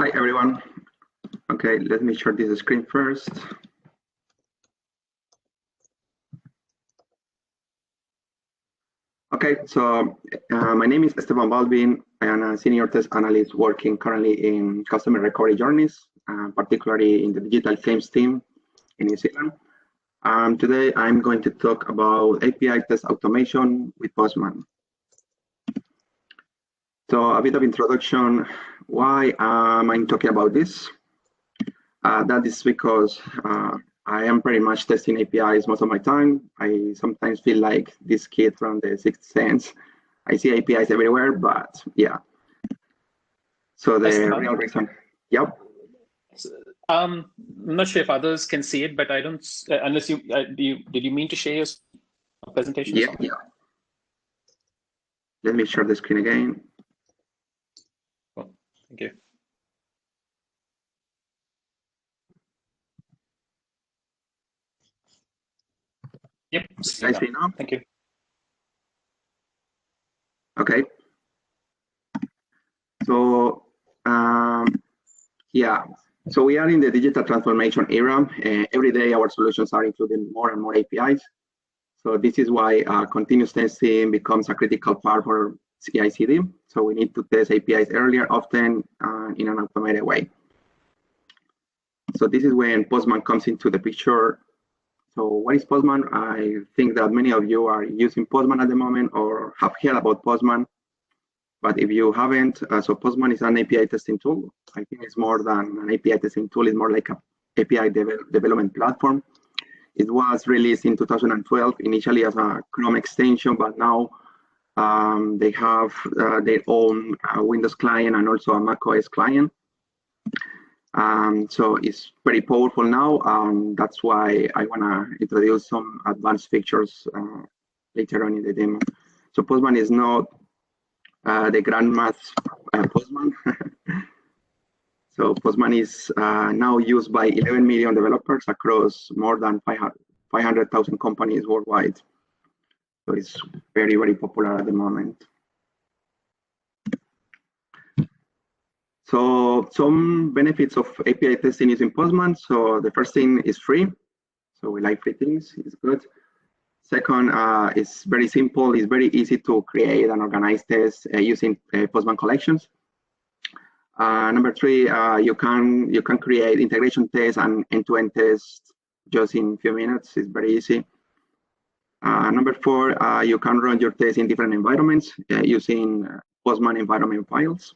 Hi, everyone. Okay, let me share this screen first. Okay, so my name is Esteban Balvin. I am a senior test analyst working currently in customer recovery journeys, particularly in the digital claims team in New Zealand. Today, I'm going to talk about API test automation with Postman. So a bit of introduction. Why am I talking about this? That is because I am pretty much testing APIs most of my time. I sometimes feel like this kid from the Sixth Sense. I see APIs everywhere, but yeah. So the real reason, yep. I'm not sure if others can see it, but I don't, unless you, did you mean to share your presentation? Yeah, yeah. Let me share the screen again. Oh, thank you. Yep. I see now. Thank you. Okay. So yeah, so we are in the digital transformation era. Every day our solutions are including more and more APIs. So this is why continuous testing becomes a critical part for CI/CD. So we need to test APIs earlier, often in an automated way. So this is when Postman comes into the picture. So what is Postman? I think that many of you are using Postman at the moment or have heard about Postman. But if you haven't, so Postman is an API testing tool. I think it's more than an API testing tool. It's more like an API development platform. It was released in 2012, initially as a Chrome extension, but now they have their own Windows client and also a macOS client. So it's very powerful now. That's why I want to introduce some advanced features later on in the demo. So Postman is not the grandma's Postman. So Postman is now used by 11 million developers across more than 500,000 companies worldwide. So it's very, very popular at the moment. So some benefits of API testing using Postman. So the first thing is free. So we like free things, it's good. Second, it's very simple. It's very easy to create and organize tests using Postman collections. Number three, you can create integration tests and end-to-end tests just in a few minutes. It's very easy. Number four, you can run your tests in different environments using Postman environment files.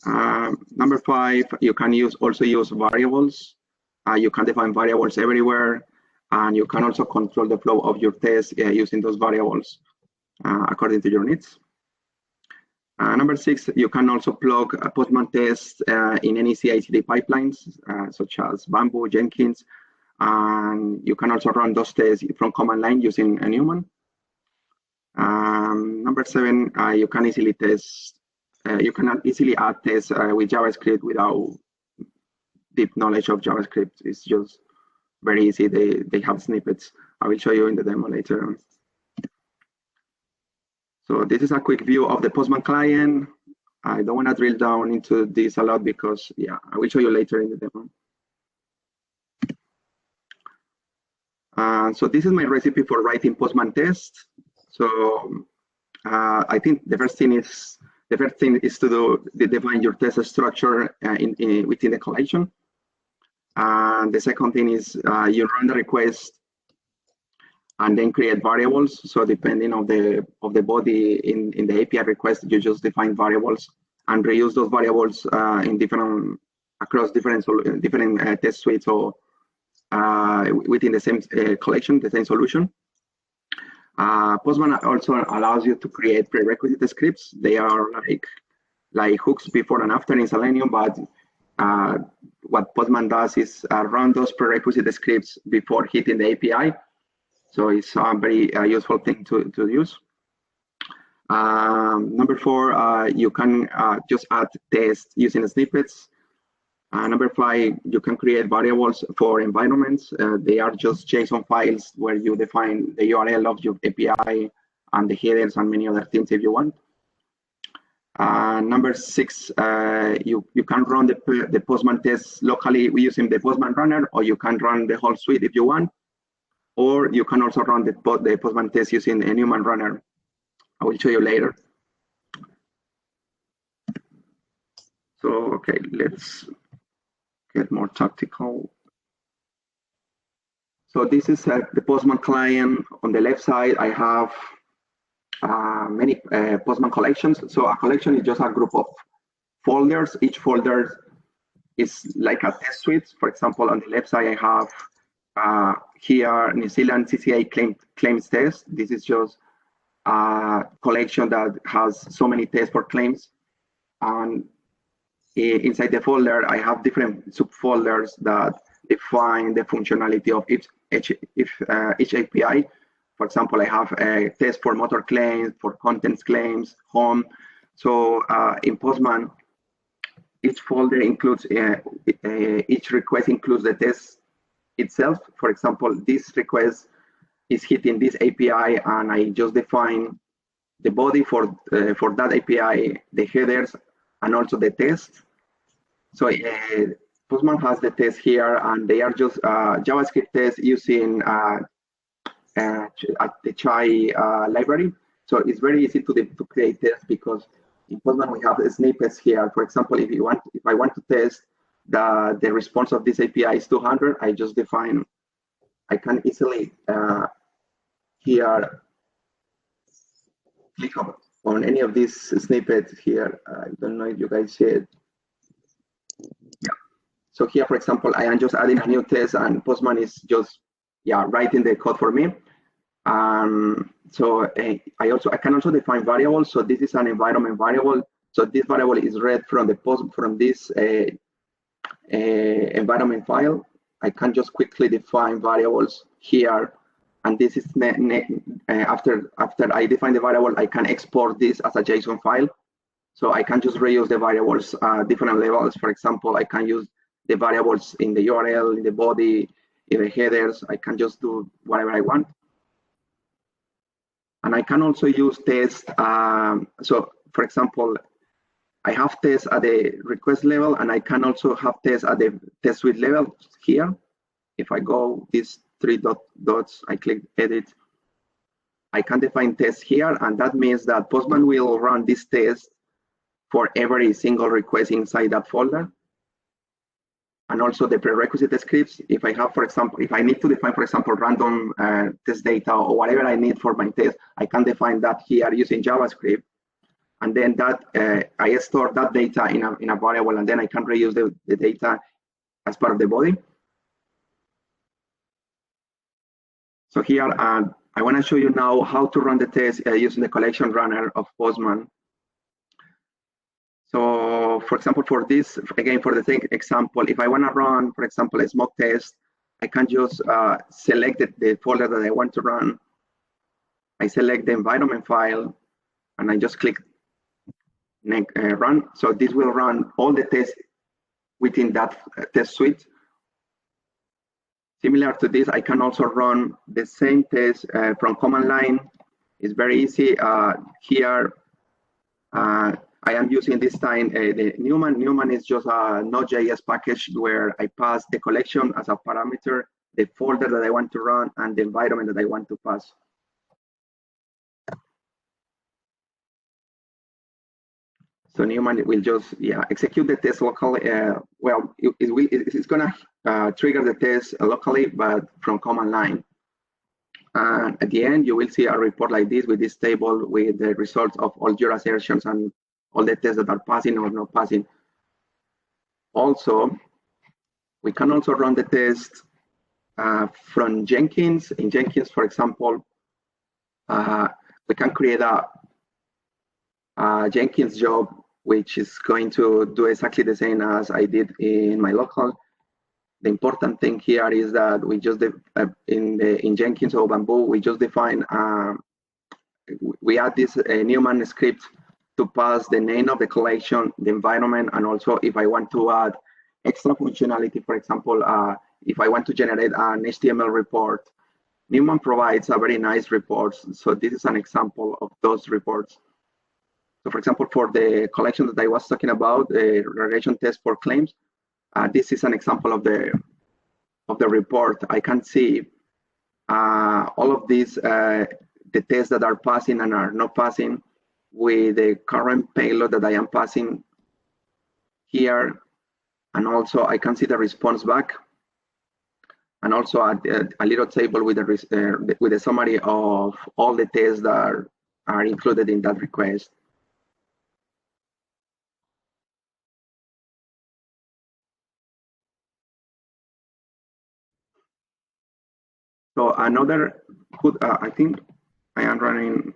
Number five, you can also use variables. You can define variables everywhere, and you can also control the flow of your tests using those variables according to your needs. Number six, you can also plug Postman tests in any CI/CD pipelines, such as Bamboo, Jenkins, and you can also run those tests from command line using a Newman. Number seven, you can easily test. You can easily add tests with JavaScript without deep knowledge of JavaScript. It's just very easy. They have snippets. I will show you in the demo later. So this is a quick view of the Postman client. I don't want to drill down into this a lot because, yeah, I will show you later in the demo. So this is my recipe for writing Postman tests. So I think the first thing is to define your test structure within the collection. And the second thing is you run the request and then create variables. So depending on the body in the API request, you just define variables and reuse those variables in across different test suites or within the same collection, the same solution. Postman also allows you to create prerequisite scripts. They are like hooks before and after in Selenium, but what Postman does is run those prerequisite scripts before hitting the API. So it's a very useful thing to use. Number four, you can just add tests using snippets. Number five, you can create variables for environments. They are just JSON files where you define the URL of your API and the headers and many other things if you want. Number 6, you can run the Postman test locally using the Postman runner, or you can run the whole suite if you want, or you can also run the Postman test using a Newman runner. I will show you later. So, okay, let's get more tactical. So this is the Postman client. On the left side, I have many Postman collections. So a collection is just a group of folders. Each folder is like a test suite. For example, on the left side, I have here New Zealand CCA claims test. This is just a collection that has so many tests for claims. And inside the folder, I have different subfolders that define the functionality of each API. For example, I have a test for motor claims, for contents claims, home. So in Postman, each folder includes, each request includes the test itself. For example, this request is hitting this API, and I just define the body for that API, the headers, and also the test. So Postman has the test here, and they are just JavaScript tests using the Chai library. So it's very easy to create tests, because in Postman we have snippets here. For example, if I want to test the response of this API is 200, I just define. I can easily here click on any of these snippets here. I don't know if you guys see it. Yeah. So here, for example, I am just adding a new test, and Postman is just writing the code for me. So I can also define variables. So this is an environment variable. So this variable is read from this environment file. I can just quickly define variables here, and this is after I define the variable, I can export this as a JSON file. So I can just reuse the variables at different levels. For example, I can use the variables in the URL, in the body, in the headers. I can just do whatever I want. And I can also use tests. So for example, I have tests at the request level, and I can also have tests at the test suite level here. If I go these 3 dots, I click edit, I can define tests here, and that means that Postman will run this test for every single request inside that folder. And also the prerequisite scripts. If I have, for example, if I need to define, for example, random test data or whatever I need for my test, I can define that here using JavaScript. And then that I store that data in a variable, and then I can reuse the data as part of the body. So here, I want to show you now how to run the test using the collection runner of Postman. So for example, for this, again, for the same example, if I want to run, for example, a smoke test, I can just select the folder that I want to run. I select the environment file, and I just click run. So this will run all the tests within that test suite. Similar to this, I can also run the same test from command line. It's very easy. Here, I am using this time the Newman. Newman is just a Node.js package where I pass the collection as a parameter, the folder that I want to run, and the environment that I want to pass. So Newman will just execute the test locally. Well, it's gonna trigger the test locally, but from command line. And at the end, you will see a report like this with this table with the results of all your assertions and all the tests that are passing or not passing. Also, we can also run the test from Jenkins. In Jenkins, for example, we can create a Jenkins job, which is going to do exactly the same as I did in my local. The important thing here is that we just in Jenkins or Bamboo, we just define we add this Newman script to pass the name of the collection, the environment, and also if I want to add extra functionality, for example, if I want to generate an HTML report, Newman provides a very nice report. So this is an example of those reports. So for example, for the collection that I was talking about, the regression test for claims, this is an example of the report. I can see all of these, the tests that are passing and are not passing with the current payload that I am passing here. And also I can see the response back. And also a little table with a summary of all the tests that are included in that request. So another good, I think I am running,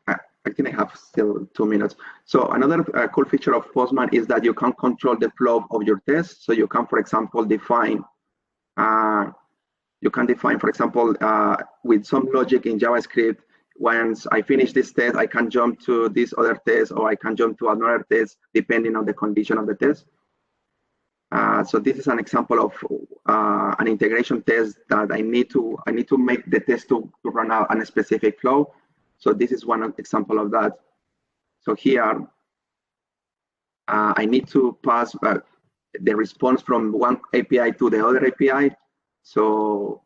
I think I have still 2 minutes. So another cool feature of Postman is that you can control the flow of your tests. So you can, for example, define, for example, with some logic in JavaScript, once I finish this test, I can jump to this other test, or I can jump to another test, depending on the condition of the test. So this is an example of an integration test that I need to make the test to run out on a specific flow. So this is one example of that. So here, I need to pass the response from one API to the other API. So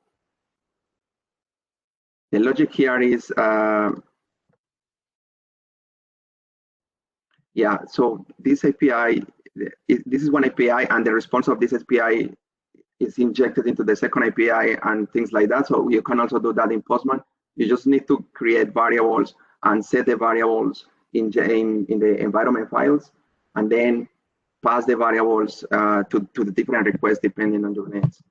the logic here is, yeah, so this API, this is one API, and the response of this API is injected into the second API and things like that. So you can also do that in Postman. You just need to create variables and set the variables in the environment files, and then pass the variables to the different requests depending on your needs.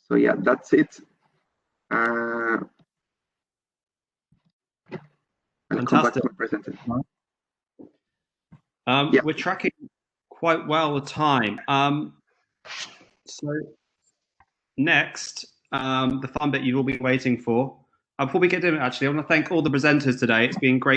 So yeah, that's it. Fantastic. Yeah. We're tracking quite well the time. So next, the fun bit you've all been waiting for. Before we get to it, actually, I want to thank all the presenters today. It's been great.